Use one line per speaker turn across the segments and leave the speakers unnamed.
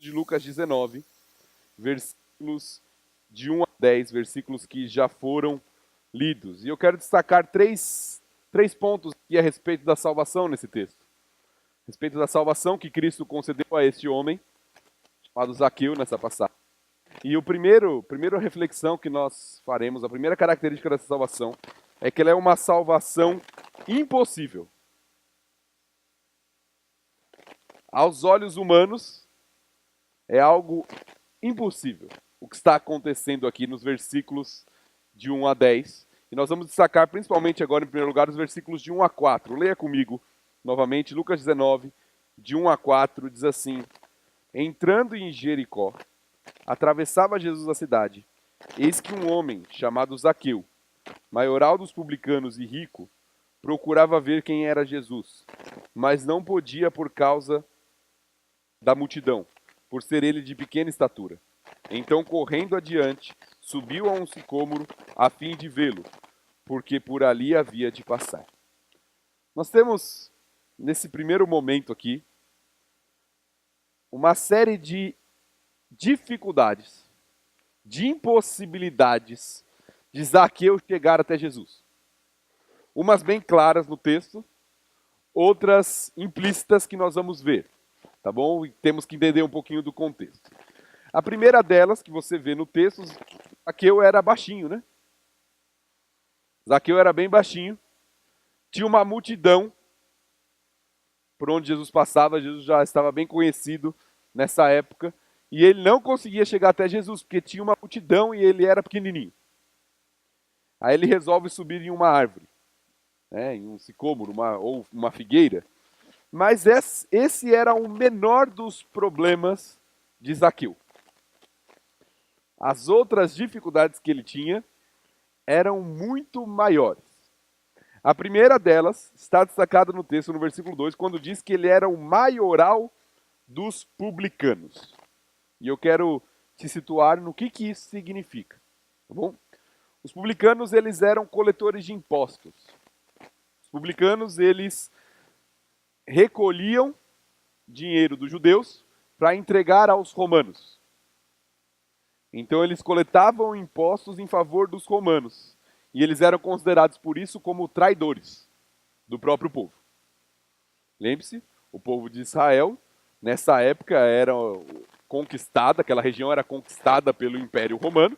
de Lucas 19, versículos de 1 a 10, versículos que já foram lidos. E eu quero destacar três pontos aqui a respeito da salvação nesse texto. A respeito da salvação que Cristo concedeu a este homem, chamado Zaqueu, nessa passagem. E a primeira reflexão que nós faremos, a primeira característica dessa salvação, é que ela é uma salvação impossível. Aos olhos humanos, é algo impossível o que está acontecendo aqui nos versículos de 1 a 10. E nós vamos destacar principalmente agora, em primeiro lugar, os versículos de 1 a 4. Leia comigo novamente, Lucas 19, de 1 a 4, diz assim: Entrando em Jericó, atravessava Jesus a cidade. Eis que um homem chamado Zaqueu, maioral dos publicanos e rico, procurava ver quem era Jesus, mas não podia por causa da multidão, por ser ele de pequena estatura. Então, correndo adiante, subiu a um sicômoro a fim de vê-lo, porque por ali havia de passar. Nós temos, nesse primeiro momento aqui, uma série de dificuldades, de impossibilidades de Zaqueu chegar até Jesus. Umas bem claras no texto, outras implícitas que nós vamos ver, tá bom? E temos que entender um pouquinho do contexto. A primeira delas, que você vê no texto, Zaqueu era baixinho, né? Zaqueu era bem baixinho, tinha uma multidão por onde Jesus passava, Jesus já estava bem conhecido nessa época, e ele não conseguia chegar até Jesus, porque tinha uma multidão e ele era pequenininho. Aí ele resolve subir em uma árvore, né, em um sicômoro ou uma figueira. Mas esse era o menor dos problemas de Zaqueu. As outras dificuldades que ele tinha eram muito maiores. A primeira delas está destacada no texto, no versículo 2, quando diz que ele era o maioral dos publicanos. E eu quero te situar no que isso significa, tá bom? Os publicanos, eles eram coletores de impostos. Os publicanos, eles recolhiam dinheiro dos judeus para entregar aos romanos. Então eles coletavam impostos em favor dos romanos. E eles eram considerados por isso como traidores do próprio povo. Lembre-se, o povo de Israel, nessa época, era conquistada, aquela região era conquistada pelo Império Romano.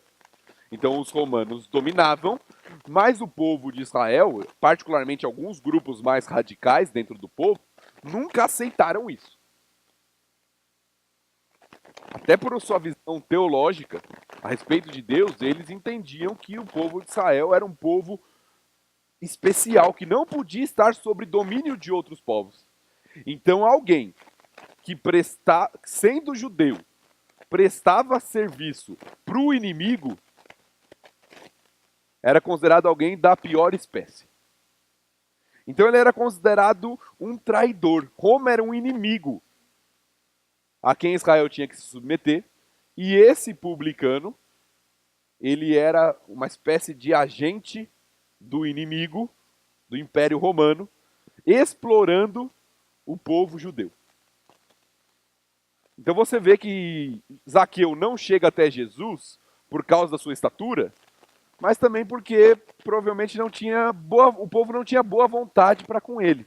Então os romanos dominavam, mas o povo de Israel, particularmente alguns grupos mais radicais dentro do povo, nunca aceitaram isso. Até por sua visão teológica a respeito de Deus, eles entendiam que o povo de Israel era um povo especial, que não podia estar sob domínio de outros povos. Então alguém que sendo judeu, prestava serviço para o inimigo, era considerado alguém da pior espécie. Então ele era considerado um traidor. Roma era um inimigo a quem Israel tinha que se submeter. E esse publicano, ele era uma espécie de agente do inimigo, do Império Romano, explorando o povo judeu. Então você vê que Zaqueu não chega até Jesus por causa da sua estatura, mas também porque provavelmente o povo não tinha boa vontade para com ele.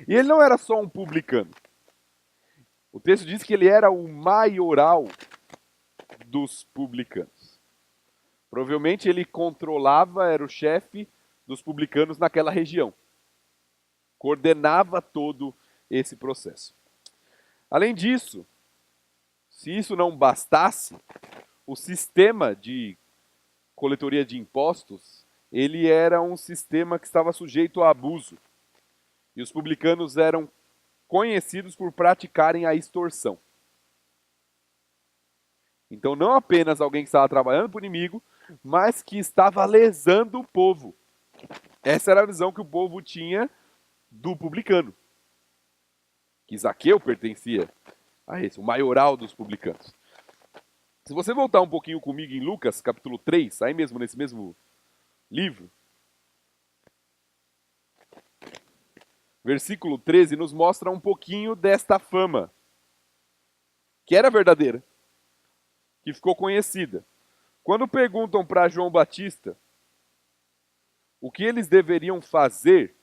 E ele não era só um publicano. O texto diz que ele era o maioral dos publicanos. Provavelmente ele controlava, era o chefe dos publicanos naquela região. Coordenava todo esse processo. Além disso, se isso não bastasse, o sistema de coletoria de impostos, ele era um sistema que estava sujeito a abuso. E os publicanos eram conhecidos por praticarem a extorsão. Então não apenas alguém que estava trabalhando para o inimigo, mas que estava lesando o povo. Essa era a visão que o povo tinha do publicano. Que Zaqueu pertencia a esse, o maioral dos publicanos. Se você voltar um pouquinho comigo em Lucas, capítulo 3, aí mesmo nesse mesmo livro, versículo 13 nos mostra um pouquinho desta fama que era verdadeira, que ficou conhecida. Quando perguntam para João Batista o que eles deveriam fazer,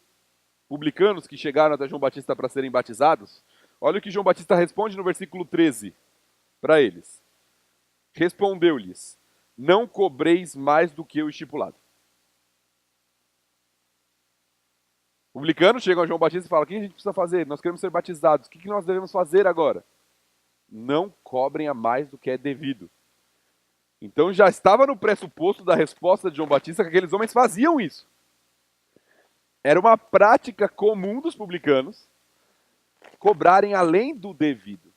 publicanos que chegaram até João Batista para serem batizados, olha o que João Batista responde no versículo 13 para eles. Respondeu-lhes: não cobreis mais do que o estipulado. Publicanos chegam a João Batista e falam: o que a gente precisa fazer? Nós queremos ser batizados. O que nós devemos fazer agora? Não cobrem a mais do que é devido. Então já estava no pressuposto da resposta de João Batista que aqueles homens faziam isso. Era uma prática comum dos publicanos cobrarem além do devido.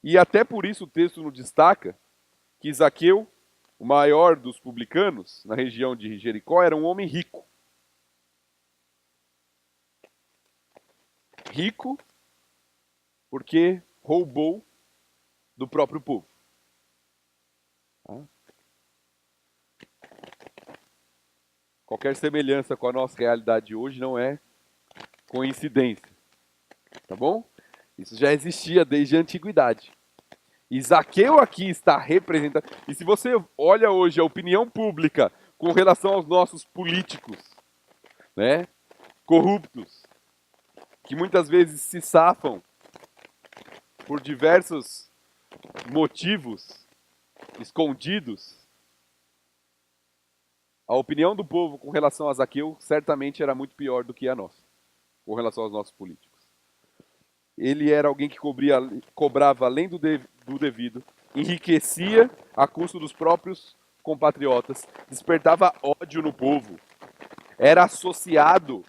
E até por isso o texto nos destaca que Zaqueu, o maior dos publicanos na região de Jericó, era um homem rico. Rico porque roubou do próprio povo. Qualquer semelhança com a nossa realidade hoje não é coincidência. Tá bom? Isso já existia desde a antiguidade. E Zaqueu aqui está representando. E se você olha hoje a opinião pública com relação aos nossos políticos, né, corruptos, que muitas vezes se safam por diversos motivos escondidos, a opinião do povo com relação a Zaqueu certamente era muito pior do que a nossa, com relação aos nossos políticos. Ele era alguém que cobrava além do devido, enriquecia a custo dos próprios compatriotas, despertava ódio no povo, era associado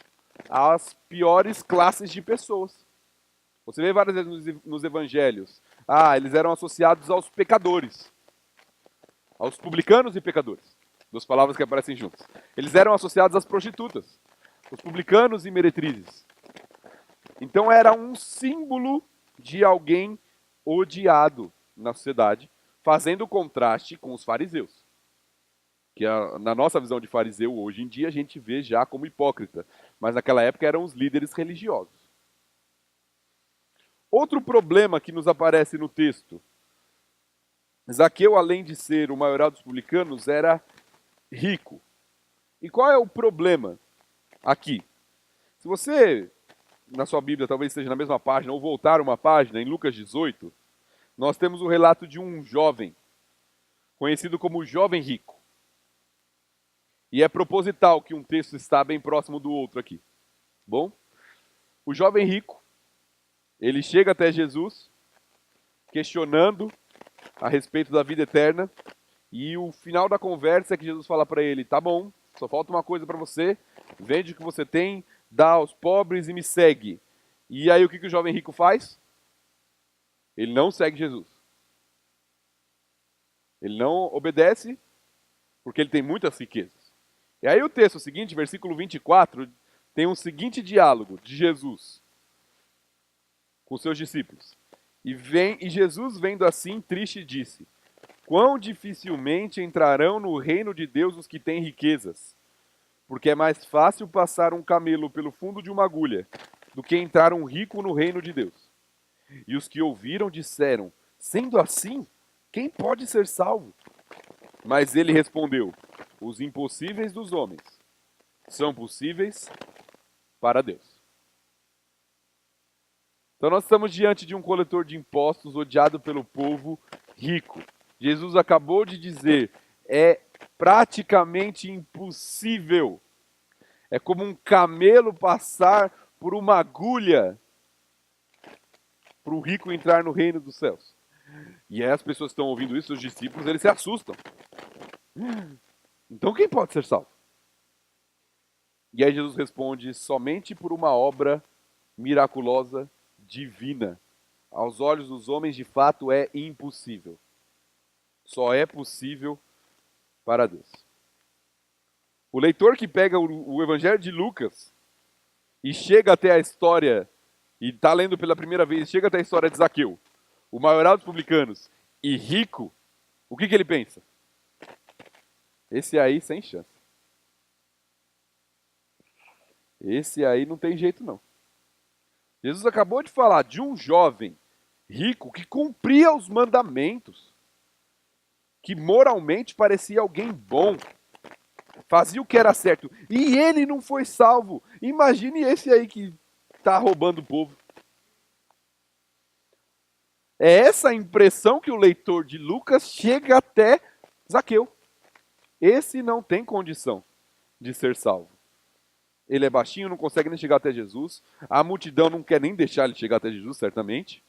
às piores classes de pessoas. Você vê várias vezes nos evangelhos, eles eram associados aos pecadores, aos publicanos e pecadores, duas palavras que aparecem juntas. Eles eram associados às prostitutas, os publicanos e meretrizes. Então era um símbolo de alguém odiado na sociedade, fazendo contraste com os fariseus. Que na nossa visão de fariseu, hoje em dia, a gente vê já como hipócrita. Mas naquela época eram os líderes religiosos. Outro problema que nos aparece no texto. Zaqueu, além de ser o maioral dos publicanos, era rico. E qual é o problema aqui? Se você, na sua Bíblia, talvez esteja na mesma página, ou voltar uma página, em Lucas 18, nós temos o relato de um jovem, conhecido como jovem rico. E é proposital que um texto está bem próximo do outro aqui. Bom? O jovem rico, ele chega até Jesus, questionando a respeito da vida eterna, e o final da conversa é que Jesus fala para ele: tá bom, só falta uma coisa para você, vende o que você tem, dá aos pobres e me segue. E aí o que o jovem rico faz? Ele não segue Jesus. Ele não obedece porque ele tem muitas riquezas. E aí o texto seguinte, versículo 24, tem um seguinte diálogo de Jesus com seus discípulos. E Jesus, vendo assim, triste, disse: quão dificilmente entrarão no reino de Deus os que têm riquezas, porque é mais fácil passar um camelo pelo fundo de uma agulha do que entrar um rico no reino de Deus. E os que ouviram disseram: sendo assim, quem pode ser salvo? Mas ele respondeu: os impossíveis dos homens são possíveis para Deus. Então nós estamos diante de um coletor de impostos odiado pelo povo rico. Jesus acabou de dizer: é praticamente impossível. É como um camelo passar por uma agulha para o rico entrar no reino dos céus. E aí as pessoas que estão ouvindo isso, os discípulos, eles se assustam. Então quem pode ser salvo? E aí Jesus responde: somente por uma obra miraculosa, divina. Aos olhos dos homens, de fato, é impossível. Só é possível para Deus. O leitor que pega o Evangelho de Lucas e chega até a história, e está lendo pela primeira vez, chega até a história de Zaqueu, o maioral dos publicanos, e rico, o que ele pensa? Esse aí sem chance. Esse aí não tem jeito não. Jesus acabou de falar de um jovem rico que cumpria os mandamentos, que moralmente parecia alguém bom, fazia o que era certo, e ele não foi salvo. Imagine esse aí que está roubando o povo. É essa a impressão que o leitor de Lucas chega até Zaqueu. Esse não tem condição de ser salvo. Ele é baixinho, não consegue nem chegar até Jesus. A multidão não quer nem deixar ele chegar até Jesus, certamente.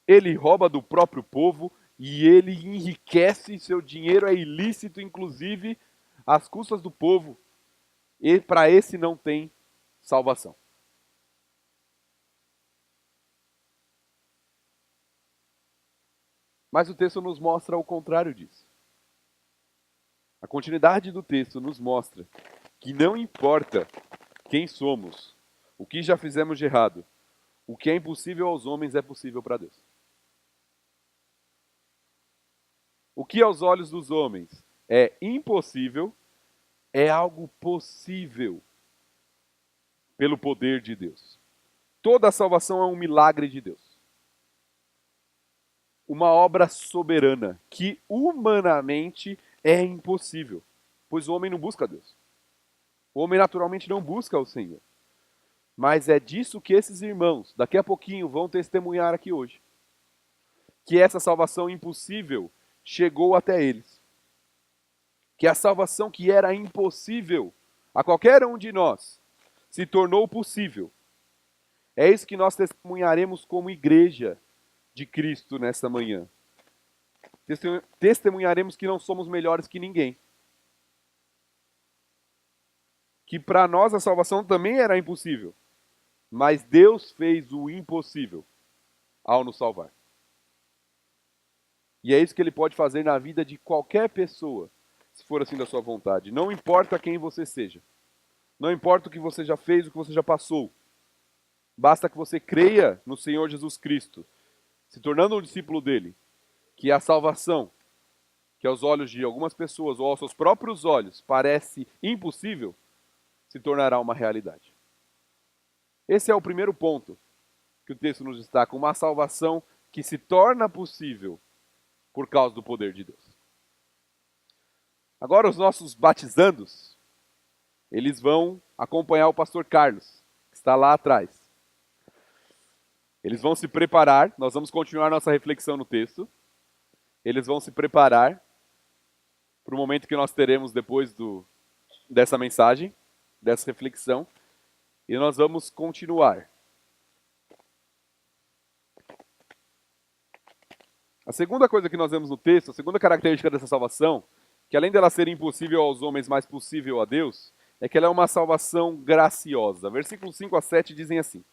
Ele rouba do próprio povo e ele enriquece, seu dinheiro é ilícito, inclusive às custas do povo. E para esse não tem salvação. Mas o texto nos mostra o contrário disso. A continuidade do texto nos mostra que não importa quem somos, o que já fizemos de errado, o que é impossível aos homens é possível para Deus. O que aos olhos dos homens é impossível, é algo possível pelo poder de Deus. Toda a salvação é um milagre de Deus. Uma obra soberana que humanamente é impossível, pois o homem não busca Deus. O homem naturalmente não busca o Senhor. Mas é disso que esses irmãos, daqui a pouquinho, vão testemunhar aqui hoje. Que essa salvação impossível chegou até eles. Que a salvação que era impossível a qualquer um de nós se tornou possível. É isso que nós testemunharemos como igreja de Cristo nesta manhã. Testemunharemos que não somos melhores que ninguém. Que para nós a salvação também era impossível. Mas Deus fez o impossível ao nos salvar. E é isso que Ele pode fazer na vida de qualquer pessoa, se for assim da sua vontade. Não importa quem você seja. Não importa o que você já fez, o que você já passou. Basta que você creia no Senhor Jesus Cristo, se tornando um discípulo dele, que a salvação, que aos olhos de algumas pessoas ou aos seus próprios olhos parece impossível, se tornará uma realidade. Esse é o primeiro ponto que o texto nos destaca, uma salvação que se torna possível por causa do poder de Deus. Agora os nossos batizandos, eles vão acompanhar o pastor Carlos, que está lá atrás. Eles vão se preparar, nós vamos continuar nossa reflexão no texto. Eles vão se preparar para o momento que nós teremos depois dessa mensagem, dessa reflexão. E nós vamos continuar. A segunda coisa que nós vemos no texto, a segunda característica dessa salvação, que além dela ser impossível aos homens, mas possível a Deus, é que ela é uma salvação graciosa. Versículos 5 a 7 dizem assim: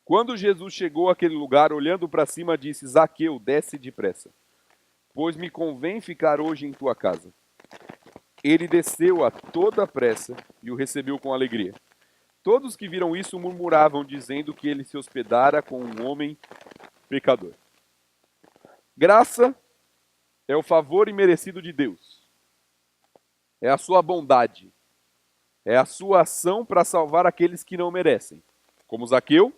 Quando Jesus chegou àquele lugar, olhando para cima, disse: Zaqueu, desce depressa, pois me convém ficar hoje em tua casa. Ele desceu a toda pressa e o recebeu com alegria. Todos que viram isso murmuravam, dizendo que ele se hospedara com um homem pecador. Graça é o favor imerecido de Deus. É a sua bondade. É a sua ação para salvar aqueles que não merecem, como Zaqueu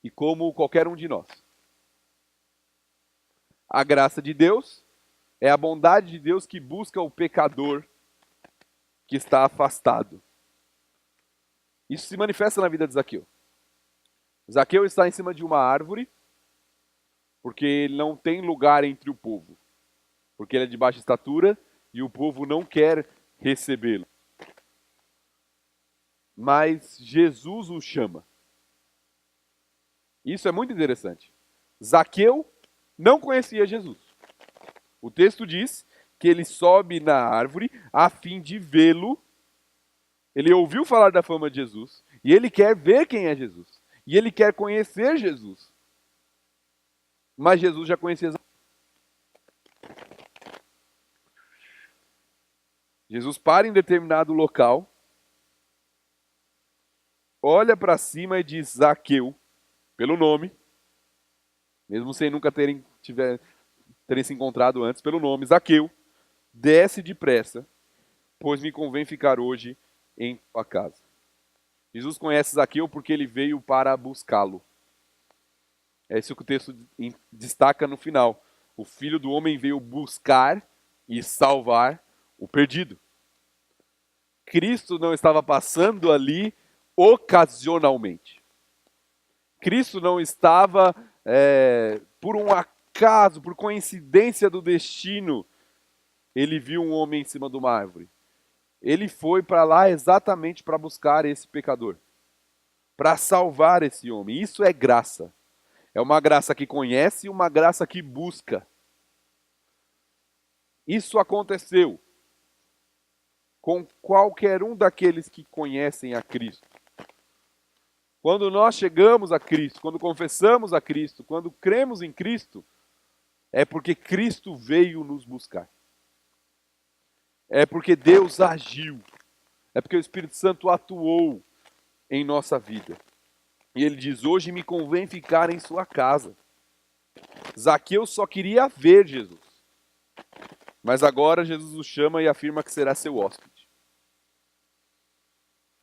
e como qualquer um de nós. A graça de Deus é a bondade de Deus que busca o pecador que está afastado. Isso se manifesta na vida de Zaqueu. Zaqueu está em cima de uma árvore, porque ele não tem lugar entre o povo. Porque ele é de baixa estatura e o povo não quer recebê-lo. Mas Jesus o chama. Isso é muito interessante. Zaqueu não conhecia Jesus. O texto diz que ele sobe na árvore a fim de vê-lo. Ele ouviu falar da fama de Jesus e ele quer ver quem é Jesus. E ele quer conhecer Jesus. Mas Jesus já conhecia Zaqueu. Jesus para em determinado local, olha para cima e diz: Zaqueu, pelo nome, mesmo sem nunca terem se encontrado antes, pelo nome, Zaqueu, desce depressa, pois me convém ficar hoje em tua casa. Jesus conhece Zaqueu porque ele veio para buscá-lo. É isso que o texto destaca no final. O Filho do Homem veio buscar e salvar o perdido. Cristo não estava passando ali ocasionalmente. Cristo não estava, por um acaso, por coincidência do destino, ele viu um homem em cima de uma árvore. Ele foi para lá exatamente para buscar esse pecador, para salvar esse homem. Isso é graça. É uma graça que conhece e uma graça que busca. Isso aconteceu com qualquer um daqueles que conhecem a Cristo. Quando nós chegamos a Cristo, quando confessamos a Cristo, quando cremos em Cristo, é porque Cristo veio nos buscar. É porque Deus agiu. É porque o Espírito Santo atuou em nossa vida. E ele diz: hoje me convém ficar em sua casa. Zaqueu só queria ver Jesus. Mas agora Jesus o chama e afirma que será seu hóspede.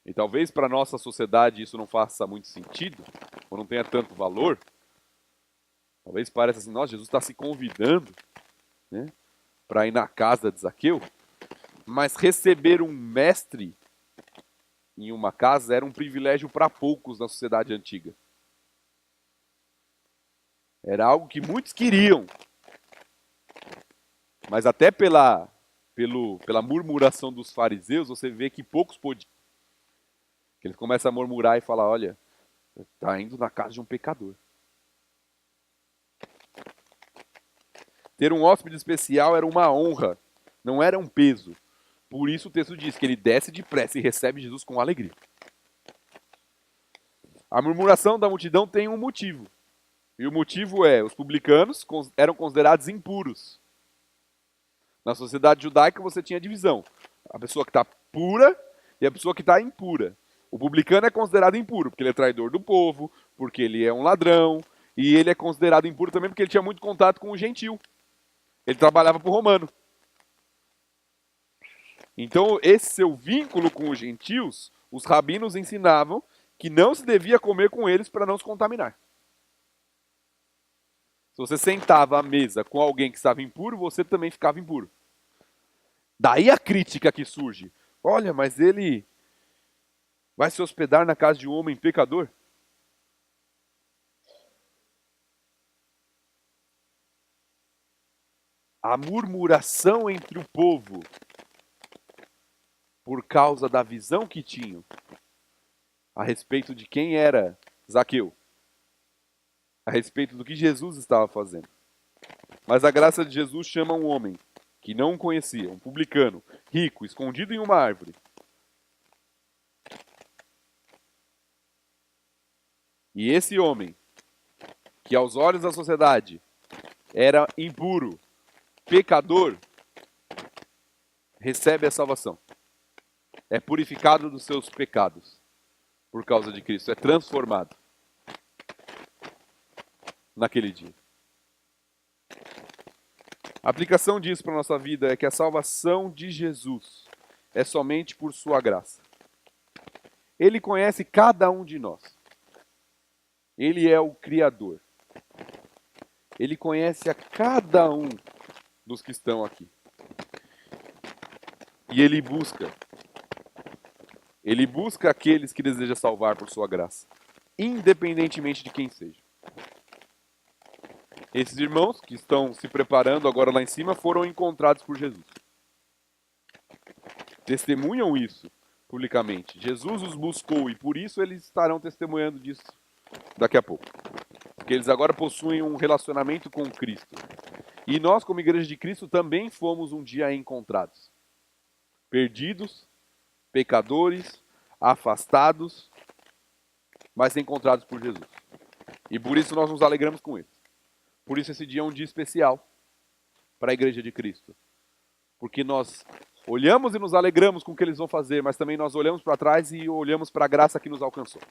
E talvez para a nossa sociedade isso não faça muito sentido, ou não tenha tanto valor. Talvez pareça assim: nossa, Jesus está se convidando, né, para ir na casa de Zaqueu. Mas receber um mestre em uma casa era um privilégio para poucos na sociedade antiga. Era algo que muitos queriam. Mas até pela murmuração dos fariseus, você vê que poucos podiam. Eles começam a murmurar e falar: olha, está indo na casa de um pecador. Ter um hóspede especial era uma honra, não era um peso. Por isso o texto diz que ele desce depressa e recebe Jesus com alegria. A murmuração da multidão tem um motivo. E o motivo é: os publicanos eram considerados impuros. Na sociedade judaica você tinha divisão. A pessoa que está pura e a pessoa que está impura. O publicano é considerado impuro, porque ele é traidor do povo, porque ele é um ladrão, e ele é considerado impuro também porque ele tinha muito contato com o gentil. Ele trabalhava para o romano. Então, esse seu vínculo com os gentios, os rabinos ensinavam que não se devia comer com eles para não se contaminar. Se você sentava à mesa com alguém que estava impuro, você também ficava impuro. Daí a crítica que surge: olha, mas ele vai se hospedar na casa de um homem pecador? A murmuração entre o povo, por causa da visão que tinham a respeito de quem era Zaqueu, a respeito do que Jesus estava fazendo. Mas a graça de Jesus chama um homem que não o conhecia, um publicano, rico, escondido em uma árvore. E esse homem, que aos olhos da sociedade era impuro, pecador, recebe a salvação. É purificado dos seus pecados por causa de Cristo. É transformado naquele dia. A aplicação disso para a nossa vida é que a salvação de Jesus é somente por sua graça. Ele conhece cada um de nós. Ele é o Criador. Ele conhece a cada um dos que estão aqui. E Ele busca aqueles que deseja salvar por sua graça, independentemente de quem seja. Esses irmãos que estão se preparando agora lá em cima foram encontrados por Jesus. Testemunham isso publicamente. Jesus os buscou e por isso eles estarão testemunhando disso daqui a pouco. Porque eles agora possuem um relacionamento com Cristo. E nós, como igreja de Cristo, também fomos um dia encontrados. Perdidos, pecadores, afastados, mas encontrados por Jesus. E por isso nós nos alegramos com eles. Por isso esse dia é um dia especial para a igreja de Cristo. Porque nós olhamos e nos alegramos com o que eles vão fazer, mas também nós olhamos para trás e olhamos para a graça que nos alcançou.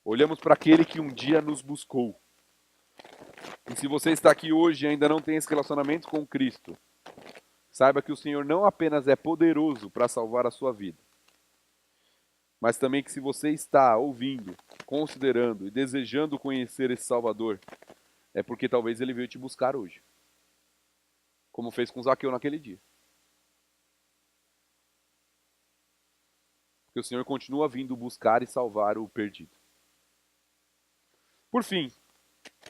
Olhamos para aquele que um dia nos buscou. E se você está aqui hoje e ainda não tem esse relacionamento com Cristo, saiba que o Senhor não apenas é poderoso para salvar a sua vida, mas também que se você está ouvindo, considerando e desejando conhecer esse Salvador, é porque talvez ele veio te buscar hoje, como fez com Zaqueu naquele dia. Porque o Senhor continua vindo buscar e salvar o perdido. Por fim,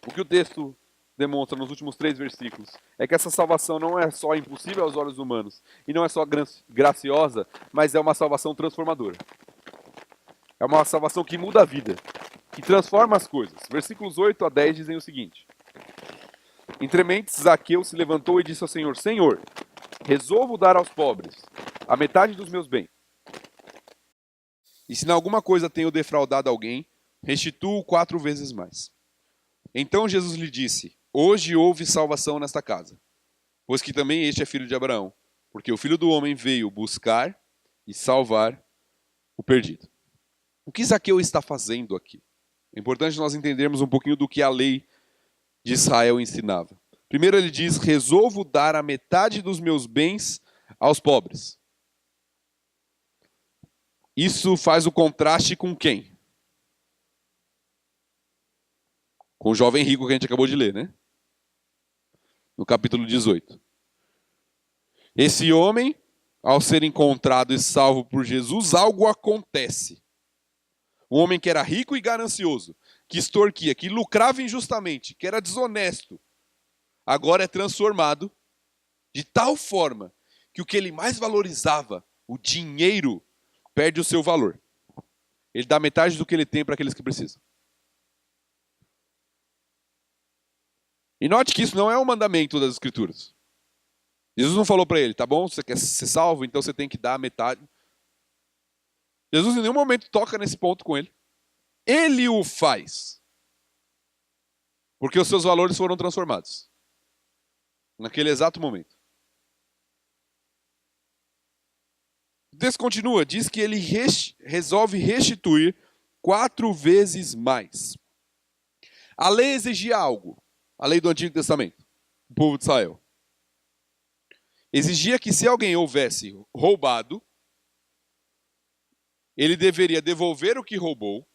o que o texto demonstra nos últimos 3 versículos é que essa salvação não é só impossível aos olhos humanos e não é só graciosa, mas é uma salvação transformadora. É uma salvação que muda a vida, que transforma as coisas. Versículos 8 a 10 dizem o seguinte: Entre mentes, Zaqueu se levantou e disse ao Senhor: Senhor, resolvo dar aos pobres a metade dos meus bens. E se em alguma coisa tenho defraudado alguém, restituo 4 vezes mais. Então Jesus lhe disse: Hoje houve salvação nesta casa, pois que também este é filho de Abraão, porque o Filho do Homem veio buscar e salvar o perdido. O que Zaqueu está fazendo aqui? É importante nós entendermos um pouquinho do que a lei de Israel ensinava. Primeiro ele diz: resolvo dar a metade dos meus bens aos pobres. Isso faz o contraste com quem? Com o jovem rico que a gente acabou de ler, né? No capítulo 18. Esse homem, ao ser encontrado e salvo por Jesus, algo acontece. Um homem que era rico e ganancioso, que extorquia, que lucrava injustamente, que era desonesto, agora é transformado de tal forma que o que ele mais valorizava, o dinheiro, perde o seu valor. Ele dá metade do que ele tem para aqueles que precisam. E note que isso não é um mandamento das Escrituras. Jesus não falou para ele: tá bom, você quer ser salvo, então você tem que dar a metade. Jesus em nenhum momento toca nesse ponto com ele. Ele o faz. Porque os seus valores foram transformados. Naquele exato momento. O texto continua, diz que ele resolve restituir 4 vezes mais. A lei exigia algo. A lei do Antigo Testamento. O povo de Israel. Exigia que se alguém houvesse roubado, ele deveria devolver o que roubou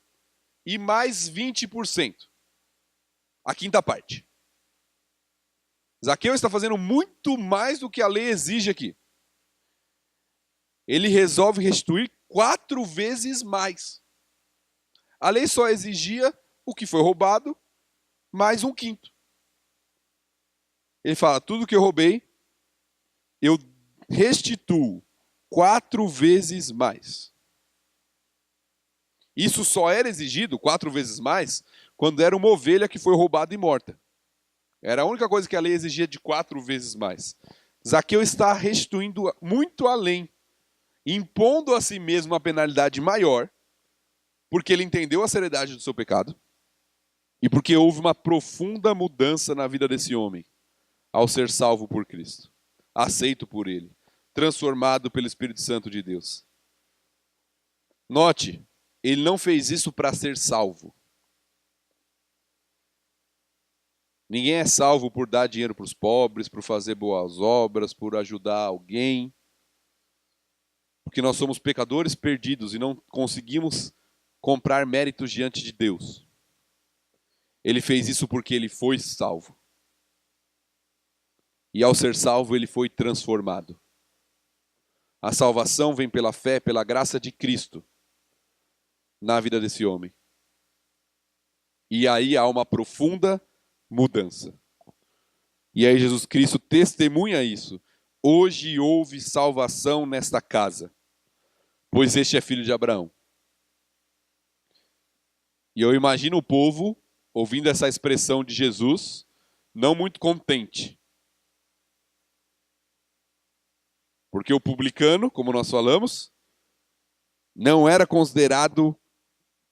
e mais 20%. A quinta parte. Zaqueu está fazendo muito mais do que a lei exige aqui. Ele resolve restituir 4 vezes mais. A lei só exigia o que foi roubado, mais 1/5. Ele fala: tudo que eu roubei, eu restituo 4 vezes mais. Isso só era exigido 4 vezes mais quando era uma ovelha que foi roubada e morta. Era a única coisa que a lei exigia de 4 vezes mais. Zaqueu está restituindo muito além, impondo a si mesmo uma penalidade maior, porque ele entendeu a seriedade do seu pecado e porque houve uma profunda mudança na vida desse homem ao ser salvo por Cristo, aceito por ele, transformado pelo Espírito Santo de Deus. Note, ele não fez isso para ser salvo. Ninguém é salvo por dar dinheiro para os pobres, por fazer boas obras, por ajudar alguém. Porque nós somos pecadores perdidos e não conseguimos comprar méritos diante de Deus. Ele fez isso porque ele foi salvo. E ao ser salvo, ele foi transformado. A salvação vem pela fé, pela graça de Cristo na vida desse homem. E aí há uma profunda mudança. E aí Jesus Cristo testemunha isso. Hoje houve salvação nesta casa, pois este é filho de Abraão. E eu imagino o povo ouvindo essa expressão de Jesus, não muito contente. Porque o publicano, como nós falamos, não era considerado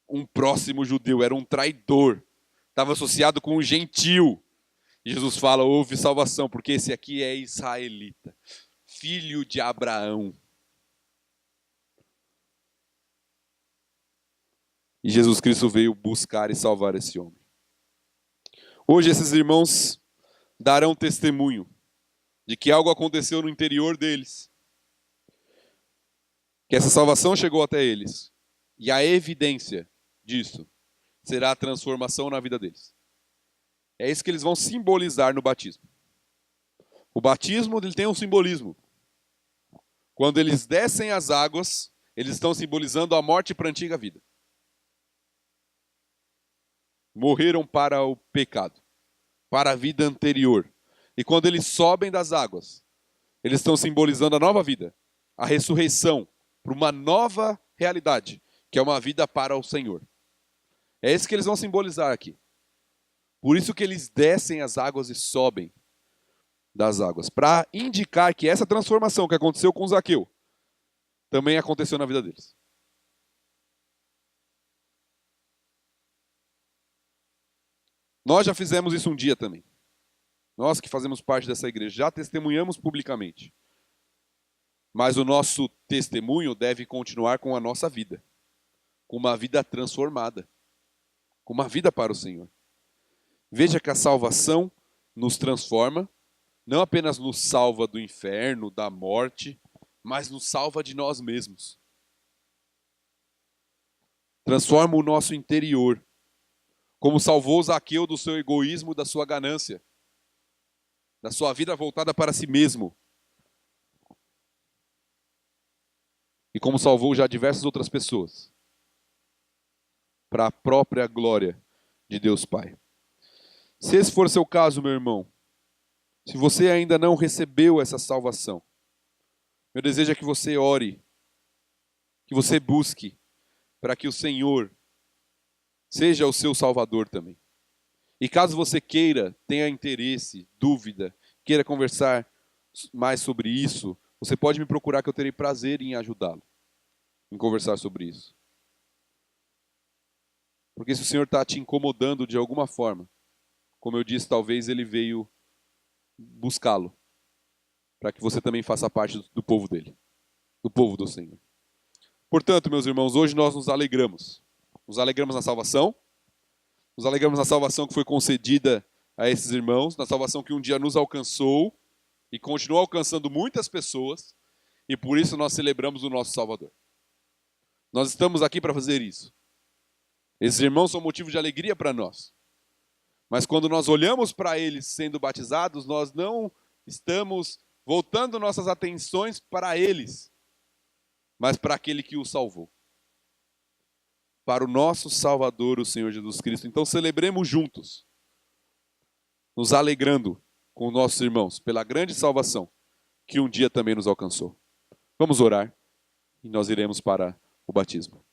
um próximo judeu, era um traidor. Estava associado com um gentil. E Jesus fala: houve salvação, porque esse aqui é israelita, filho de Abraão. E Jesus Cristo veio buscar e salvar esse homem. Hoje esses irmãos darão testemunho de que algo aconteceu no interior deles. Que essa salvação chegou até eles. E a evidência disso será a transformação na vida deles. É isso que eles vão simbolizar no batismo. O batismo ele tem um simbolismo. Quando eles descem as águas, eles estão simbolizando a morte para a antiga vida. Morreram para o pecado, para a vida anterior. E quando eles sobem das águas, eles estão simbolizando a nova vida, a ressurreição, para uma nova realidade, que é uma vida para o Senhor. É isso que eles vão simbolizar aqui. Por isso que eles descem as águas e sobem das águas, para indicar que essa transformação que aconteceu com Zaqueu também aconteceu na vida deles. Nós já fizemos isso um dia também. Nós que fazemos parte dessa igreja já testemunhamos publicamente. Mas o nosso testemunho deve continuar com a nossa vida, com uma vida transformada, com uma vida para o Senhor. Veja que a salvação nos transforma, não apenas nos salva do inferno, da morte, mas nos salva de nós mesmos. Transforma o nosso interior, como salvou Zaqueu do seu egoísmo, da sua ganância, da sua vida voltada para si mesmo. E como salvou já diversas outras pessoas, para a própria glória de Deus Pai. Se esse for seu caso, meu irmão, se você ainda não recebeu essa salvação, meu desejo é que você ore, que você busque, para que o Senhor seja o seu Salvador também. E caso você queira, tenha interesse, dúvida, queira conversar mais sobre isso, você pode me procurar que eu terei prazer em ajudá-lo, em conversar sobre isso. Porque se o Senhor está te incomodando de alguma forma, como eu disse, talvez Ele veio buscá-lo, para que você também faça parte do povo dele, do povo do Senhor. Portanto, meus irmãos, hoje nós nos alegramos. Nos alegramos na salvação, nos alegramos na salvação que foi concedida a esses irmãos, na salvação que um dia nos alcançou e continua alcançando muitas pessoas, e por isso nós celebramos o nosso Salvador. Nós estamos aqui para fazer isso. Esses irmãos são motivo de alegria para nós. Mas quando nós olhamos para eles sendo batizados, nós não estamos voltando nossas atenções para eles, mas para aquele que os salvou. Para o nosso Salvador, o Senhor Jesus Cristo. Então celebremos juntos, nos alegrando com nossos irmãos pela grande salvação que um dia também nos alcançou. Vamos orar e nós iremos para o batismo.